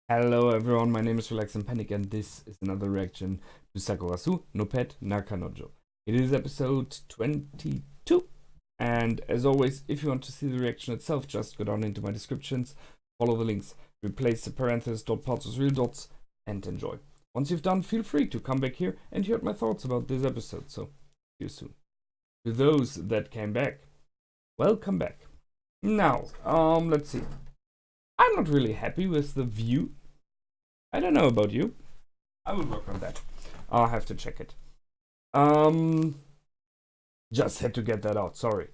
Hello everyone, my name is Relax and Panic and this is another reaction to Sakurasou no Pet na Kanojo. It is episode 22 and as always, if you want to see the reaction itself, just go down into my descriptions, follow the links, replace the parentheses, dot parts with real dots and enjoy. Once you've done, feel free to come back here and hear my thoughts about this episode, so see you soon. To those that came back, welcome back. Now, let's see. I'm not really happy with the view. I don't know about you. I will work on that. I'll have to check it. Just had to get that out, sorry.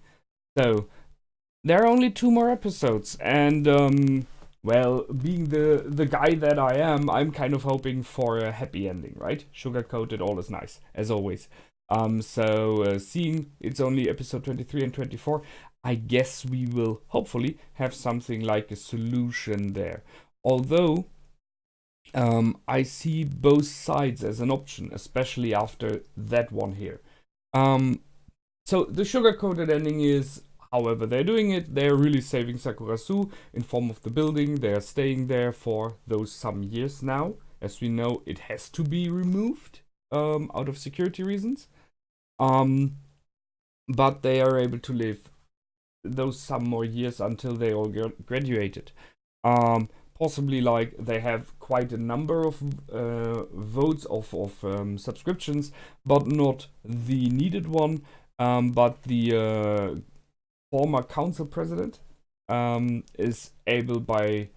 So, there are only 2 more episodes, and, well, being the guy that I am, I'm kind of hoping for a happy ending, right? Sugar-coated, all is nice, as always. Seeing it's only episode 23 and 24, I guess we will hopefully have something like a solution there. Although, I see both sides as an option, especially after that one here. So the sugar-coated ending is, however they're doing it, they're really saving Sakurasou in form of the building. They're staying there for those some years now. As we know, it has to be removed out of security reasons. But they are able to live those some more years until they all graduated. Possibly like they have quite a number of votes of subscriptions, but not the needed one. But the former council president is able by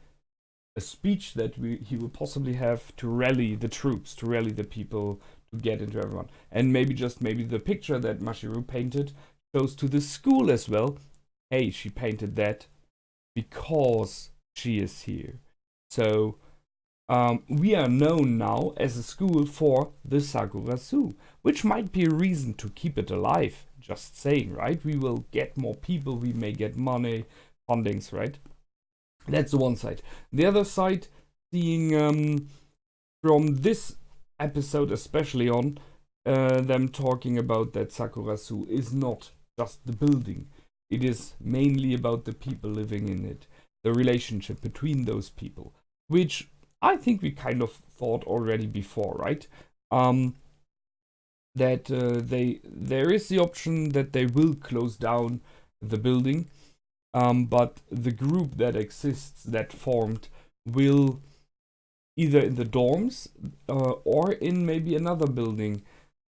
a speech that he will possibly have to rally the troops, to rally the people, to get into everyone. And maybe the picture that Mashiru painted goes to the school as well. Hey, she painted that because she is here. So we are known now as a school for the Sakurasou, which might be a reason to keep it alive. Just saying, right? We will get more people, we may get money, fundings, right? That's the one side. The other side, seeing from this episode especially on, them talking about that Sakurasou is not just the building. It is mainly about the people living in it, the relationship between those people, which I think we kind of thought already before, right? That there is the option that they will close down the building, but the group that exists, that formed, will either in the dorms or in maybe another building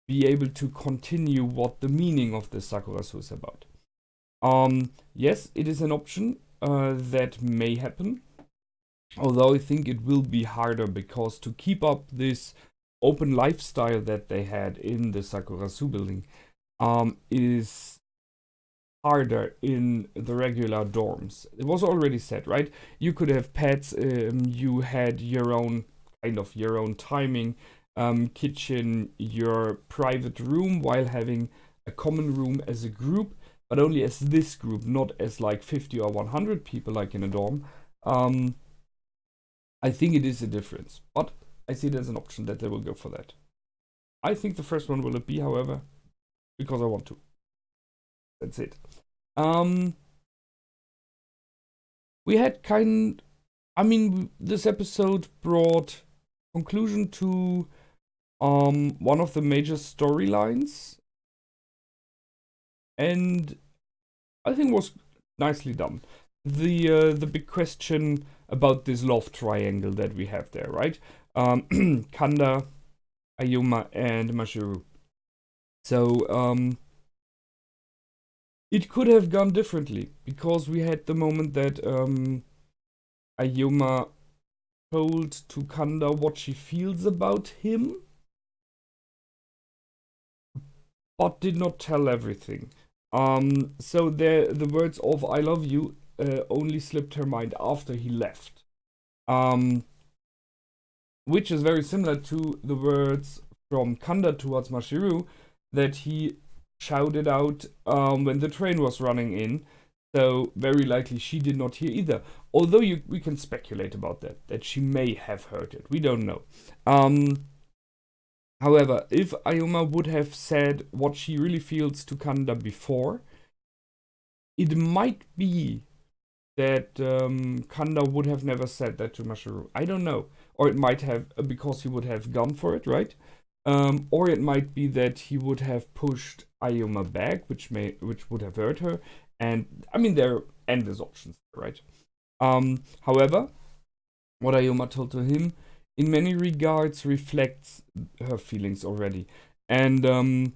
be able to continue what the meaning of the Sakurasou is about. Yes, it is an option that may happen, although I think it will be harder because to keep up this open lifestyle that they had in the Sakurasou building is harder in the regular dorms. It was already said, right? You could have pets, you had your own timing, kitchen, your private room, while having a common room as a group, but only as this group, not as like 50 or 100 people like in a dorm. I think it is a difference, but I see it as an option that they will go for that. I think the first one will be, however, because I want to. That's it. We had this episode brought conclusion to one of the major storylines, and I think was nicely done. The big question about this love triangle that we have there, right? Kanda, Ayoma, and Mashiru. So it could have gone differently because we had the moment that Ayoma told to Kanda what she feels about him, but did not tell everything. So the words of "I love you" only slipped her mind after he left. Which is very similar to the words from Kanda towards Mashiru that he shouted out when the train was running in. So very likely she did not hear either. Although we can speculate about that she may have heard it. We don't know. However, if Ayoma would have said what she really feels to Kanda before, it might be that Kanda would have never said that to Mashiru. I don't know. Or it might have, because he would have gone for it, right? Or it might be that he would have pushed Ayoma back, which would have hurt her. And I mean, there are endless options, right? However, what Ayoma told to him, in many regards, reflects her feelings already. And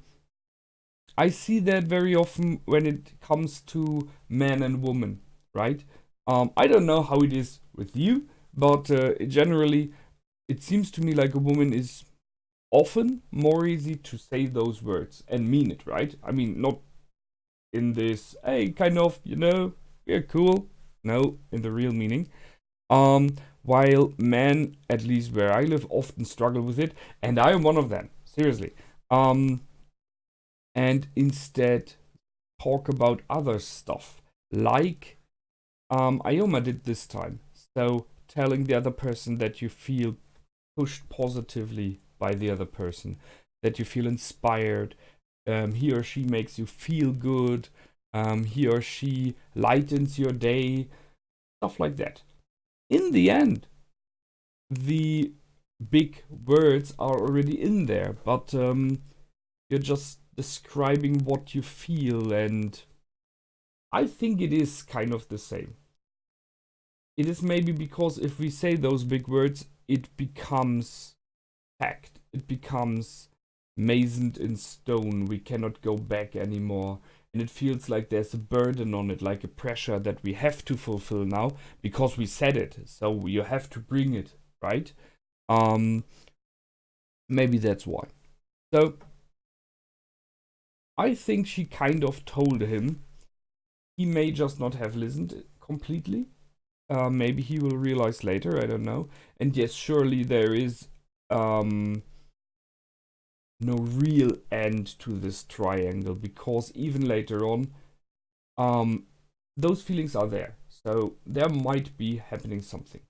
I see that very often when it comes to man and woman, right? I don't know how it is with you, but generally, it seems to me like a woman is often more easy to say those words and mean it, right? I mean, not in this, hey, kind of, we're cool. No, in the real meaning. While men, at least where I live, often struggle with it, and I am one of them, seriously. And instead talk about other stuff, like Ayoma did this time. So telling the other person that you feel pushed positively by the other person, that you feel inspired, he or she makes you feel good, he or she lightens your day, stuff like that. In the end, the big words are already in there, but you're just describing what you feel, and I think it is kind of the same. It is maybe because if we say those big words, it becomes fact. It becomes masoned in stone. We cannot go back anymore. And it feels like there's a burden on it, like a pressure that we have to fulfill now because we said it. So you have to bring it, right? Maybe that's why. So I think she kind of told him. He may just not have listened completely. Maybe he will realize later, I don't know. And yes, surely there is no real end to this triangle, because even later on, those feelings are there. So there might be happening something.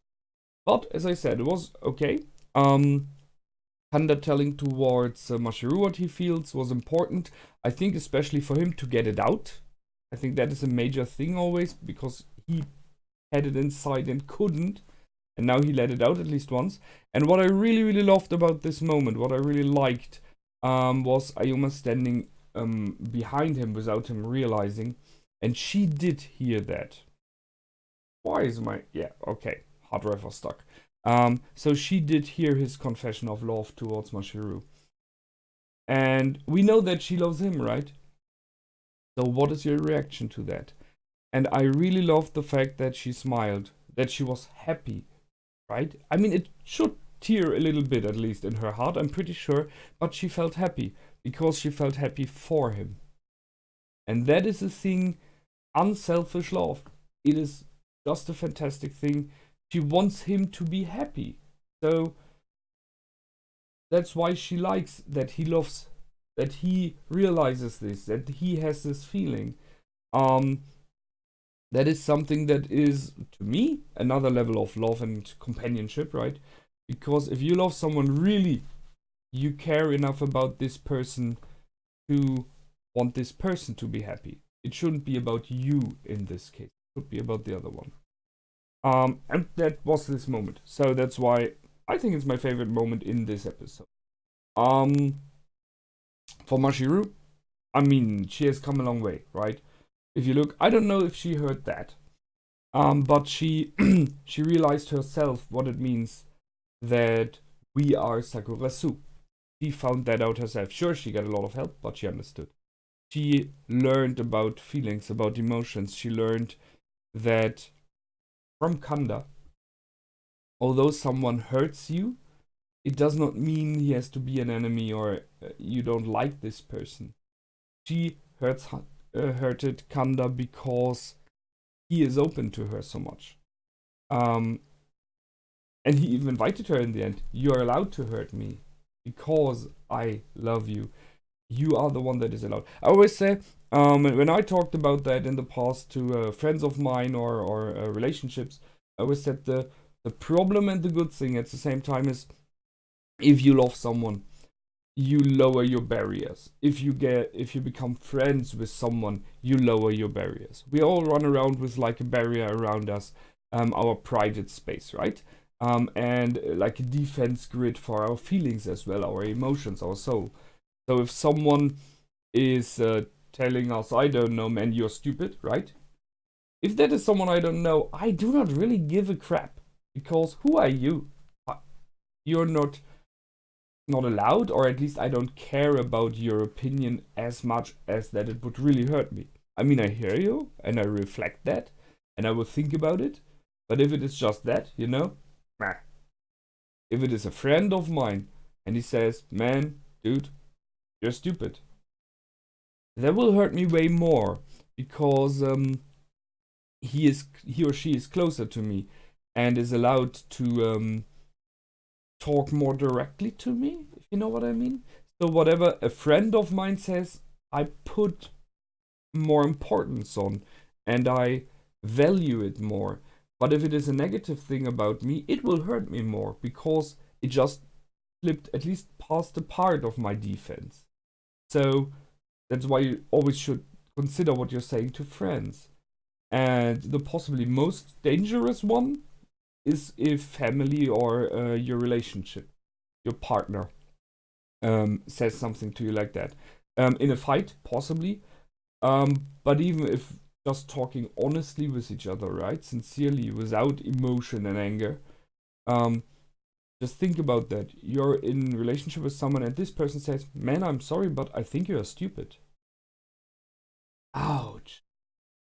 But as I said, it was okay. Kanda telling towards Mashiru what he feels was important. I think especially for him to get it out. I think that is a major thing always, because he had it inside and couldn't, and now he let it out at least once. And what I really, really loved about this moment, what I really liked, was Ayoma standing behind him without him realizing, and she did hear that. Why is my... yeah, okay, hard drive was stuck. So she did hear his confession of love towards Mashiru. And we know that she loves him, right? So what is your reaction to that? And I really loved the fact that she smiled, that she was happy, right? I mean, it should tear a little bit, at least in her heart, I'm pretty sure, but she felt happy because she felt happy for him. And that is a thing, unselfish love. It is just a fantastic thing. She wants him to be happy. So that's why she likes that he loves, that he realizes this, that he has this feeling. That is something that is, to me, another level of love and companionship, right? Because if you love someone really, you care enough about this person to want this person to be happy. It shouldn't be about you in this case. It should be about the other one. And that was this moment. So that's why I think it's my favorite moment in this episode. For Mashiru, I mean, she has come a long way, right? If you look, I don't know if she heard that, but she she realized herself what it means that we are Sakurasou. She found that out herself. Sure, she got a lot of help, but she understood. She learned about feelings, about emotions. She learned that from Kanda, although someone hurts you, it does not mean he has to be an enemy or you don't like this person. She hurted Kanda because he is open to her so much. And he even invited her in the end. You are allowed to hurt me because I love you. You are the one that is allowed. I always say, when I talked about that in the past to friends of mine or relationships, I always said the problem and the good thing at the same time is, if you love someone, you lower your barriers. If you become friends with someone, you lower your barriers. We all run around with like a barrier around us, our private space, right? And like a defense grid for our feelings as well, our emotions, our soul. So if someone is telling us, I don't know, man, you're stupid, right? If that is someone I don't know, I do not really give a crap, because who are you? You're not allowed, or at least I don't care about your opinion as much as that it would really hurt me. I mean, I hear you and I reflect that and I will think about it, but if it is just that, you know, meh. If it is a friend of mine and he says, man, dude, you're stupid, that will hurt me way more, because he or she is closer to me and is allowed to talk more directly to me, if you know what I mean. So whatever a friend of mine says, I put more importance on and I value it more. But if it is a negative thing about me, it will hurt me more, because it just slipped at least past a part of my defense. So that's why you always should consider what you're saying to friends. And the possibly most dangerous one is if family or your relationship, your partner, says something to you like that. In a fight, possibly. But even if just talking honestly with each other, right? Sincerely, without emotion and anger. Just think about that. You're in a relationship with someone and this person says, man, I'm sorry, but I think you are stupid. Ouch.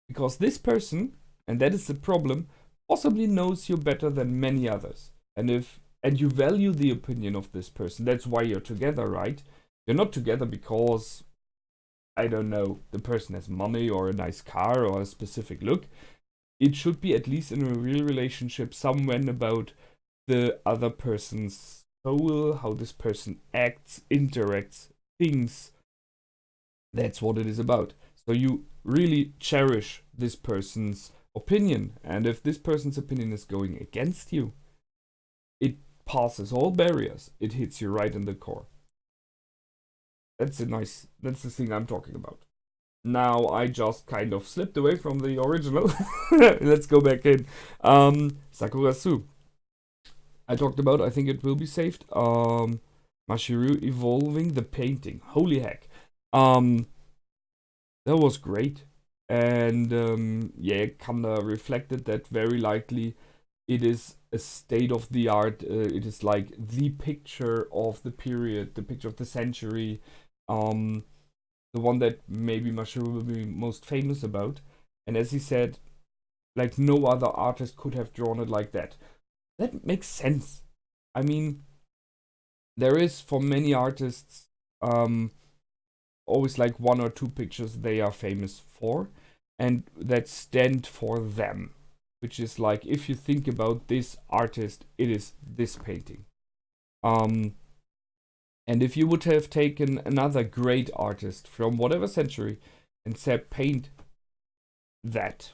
Because this person, and that is the problem, possibly knows you better than many others. And you value the opinion of this person. That's why you're together, right? You're not together because, I don't know, the person has money or a nice car or a specific look. It should be, at least in a real relationship, somewhere about the other person's soul, how this person acts, interacts, thinks. That's what it is about. So you really cherish this person's opinion, and if this person's opinion is going against you, it passes all barriers. It hits you right in the core. That's the thing I'm talking about. Now I just kind of slipped away from the original. Let's go back in. Sakurasou. I talked about, I think it will be saved. Mashiru evolving the painting. Holy heck. That was great. And yeah, kinda reflected that very likely it is a state of the art. It is like the picture of the period, the picture of the century. The one that maybe Mashiru will be most famous about. And as he said, like no other artist could have drawn it like that. That makes sense. I mean, there is for many artists always like one or two pictures they are famous for and that stand for them, which is like, if you think about this artist, it is this painting. And if you would have taken another great artist from whatever century and said paint that,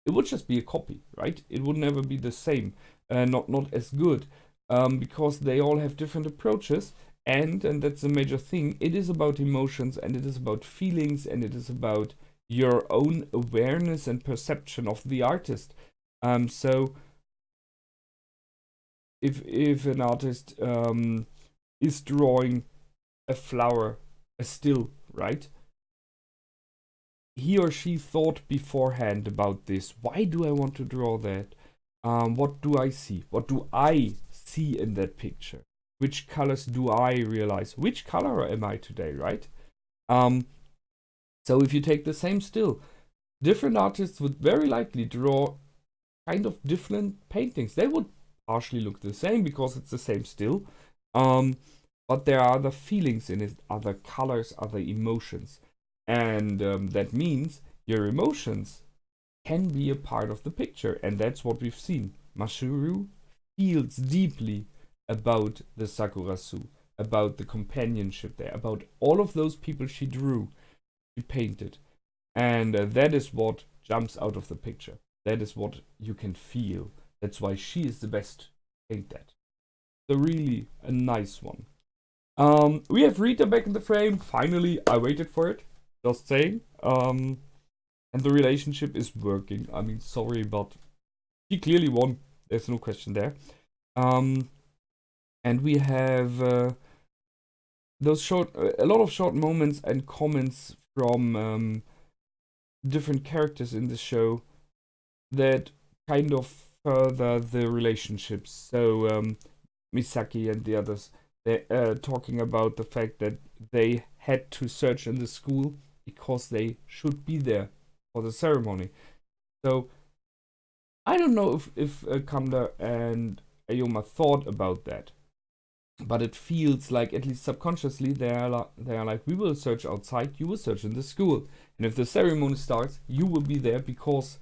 it would just be a copy, right? It would never be the same, not as good, because they all have different approaches. And that's a major thing, it is about emotions and it is about feelings and it is about your own awareness and perception of the artist. So if an artist is drawing a flower, a still, right? He or she thought beforehand about this. Why do I want to draw that? What do I see? What do I see in that picture? Which colors do I realize? Which color am I today, right? So if you take the same still, different artists would very likely draw kind of different paintings. They would partially look the same because it's the same still, but there are other feelings in it, other colors, other emotions. And that means your emotions can be a part of the picture, and that's what we've seen. Mashiru feels deeply about the Sakurasou, about the companionship there, about all of those people she drew, she painted. And that is what jumps out of the picture. That is what you can feel. That's why she is the best to paint that. So really a nice one. We have Rita back in the frame. Finally, I waited for it. Just saying. And the relationship is working. I mean, sorry, but he clearly won. There's no question there. And we have a lot of short moments and comments from different characters in the show that kind of further the relationships. So Misaki and the others, they're talking about the fact that they had to search in the school because they should be there for the ceremony. So I don't know if Kanda and Ayoma thought about that, but it feels like, at least subconsciously, they are like, we will search outside, you will search in the school, and if the ceremony starts, you will be there, because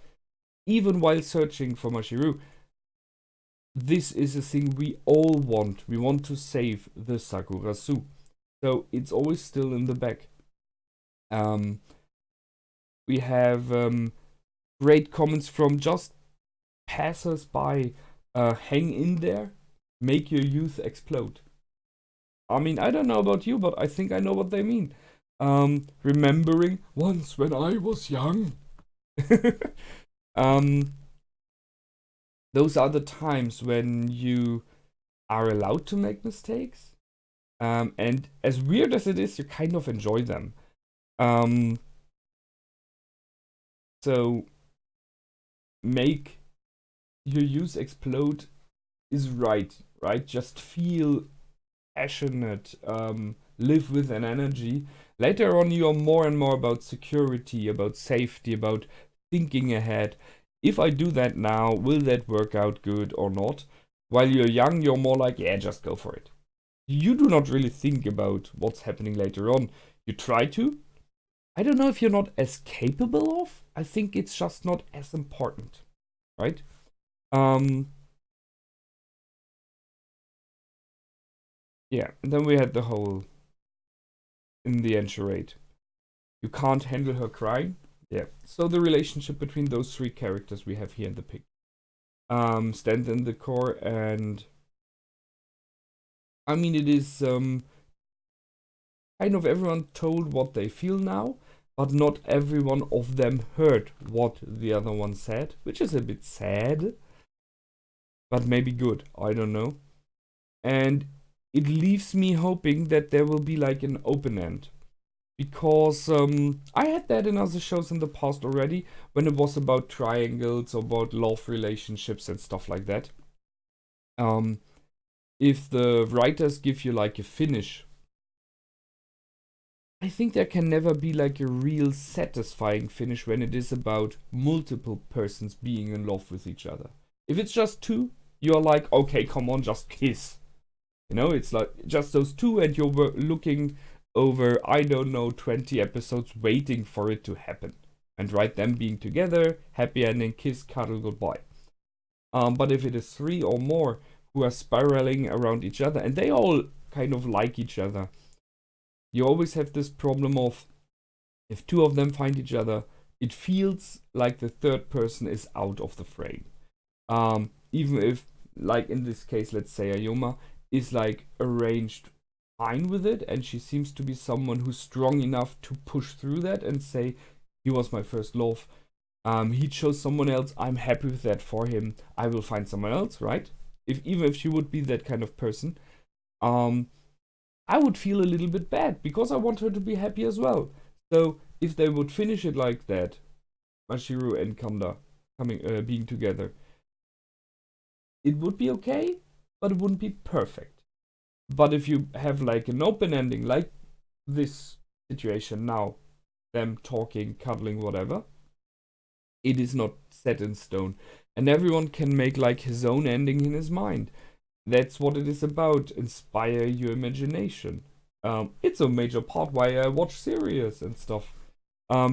even while searching for Mashiru, this is a thing we all want. We want to save the Sakurasou. So it's always still in the back. We have great comments from just passers-by. Hang in there, make your youth explode. I mean, I don't know about you, but I think I know what they mean. Remembering once when I was young. Those are the times when you are allowed to make mistakes. And as weird as it is, you kind of enjoy them. So make your youth explode is right? Just feel passionate, live with an energy. Later on, you are more and more about security, about safety, about thinking ahead. If I do that now, will that work out good or not? While you're young, you're more like, yeah, just go for it. You do not really think about what's happening later on. You try to. I don't know if you're not as capable of. I think it's just not as important, right? Yeah, and then we had the whole, in the end, charade. You can't handle her crying. Yeah, so the relationship between those three characters we have here in the pic stand in the core, and I mean, it is kind of everyone told what they feel now, but not everyone of them heard what the other one said, which is a bit sad, but maybe good, I don't know. And it leaves me hoping that there will be like an open end. Because I had that in other shows in the past already, when it was about triangles, or about love relationships and stuff like that. If the writers give you like a finish, I think there can never be like a real satisfying finish when it is about multiple persons being in love with each other. If it's just two, you're like, okay, come on, just kiss. You know, it's like just those two, and you're looking over, I don't know, 20 episodes waiting for it to happen. And them being together, happy ending, kiss, cuddle, goodbye. But if it is three or more who are spiraling around each other, and they all kind of like each other, you always have this problem of, if two of them find each other, it feels like the third person is out of the frame. Even if, like in this case, let's say Ayoma is like arranged fine with it, and she seems to be someone who's strong enough to push through that and say, he was my first love. He chose someone else. I'm happy with that for him. I will find someone else, right? Even if she would be that kind of person, I would feel a little bit bad, because I want her to be happy as well. So if they would finish it like that, Mashiru and Kanda being together, it would be okay, but it wouldn't be perfect. But if you have like an open ending, like this situation now, them talking, cuddling, whatever, it is not set in stone, and everyone can make like his own ending in his mind. That's what it is about. Inspire your imagination. It's a major part why I watch series and stuff,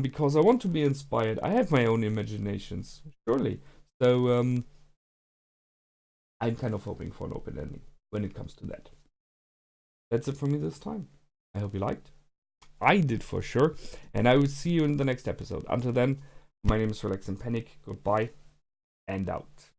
because I want to be inspired. I have my own imaginations, surely. So I'm kind of hoping for an open ending when it comes to that. That's it for me this time. I hope you liked. I did for sure. And I will see you in the next episode. Until then, my name is Relax and Panic. Goodbye and out.